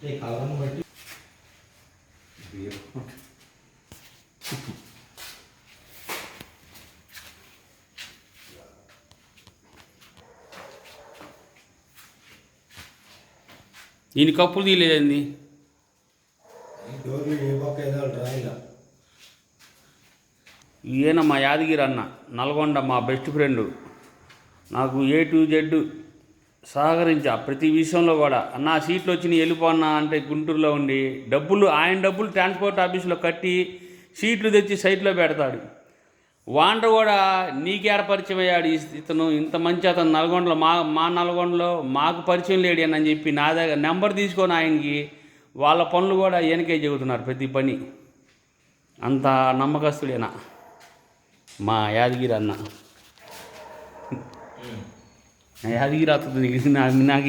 కాలం బట్టి దీని కప్పులు తీయలేదండి. డోర్లు ఏ పక్క ఏదో డ్రాయింగ్. ఈయన మా యాదగిరి అన్న, నల్గొండ, మా బెస్ట్ ఫ్రెండు. నాకు A to Z సహకరించా ప్రతి విషయంలో కూడా. అన్న సీట్లు వచ్చినాయి వెళ్ళిపోన్నా అంటే గుంటూరులో ఉండి ఆయన డబ్బులు ట్రాన్స్పోర్ట్ ఆఫీసులో కట్టి సీట్లు తెచ్చి సైట్లో పెడతాడు. వాంట కూడా నీకేడ పరిచయం అయ్యాడు ఇతను, ఇంత మంచి అతను నల్గొండలో, మా నల్గొండలో మాకు పరిచయం లేడు అని చెప్పి నా దగ్గర నెంబర్ తీసుకొని ఆయనకి వాళ్ళ పనులు కూడా ఈయనకే చెబుతున్నారు ప్రతి పని. అంత నమ్మకస్తుడేనా మా యాదగిరి అన్న. యాదగిరి అతను నాకు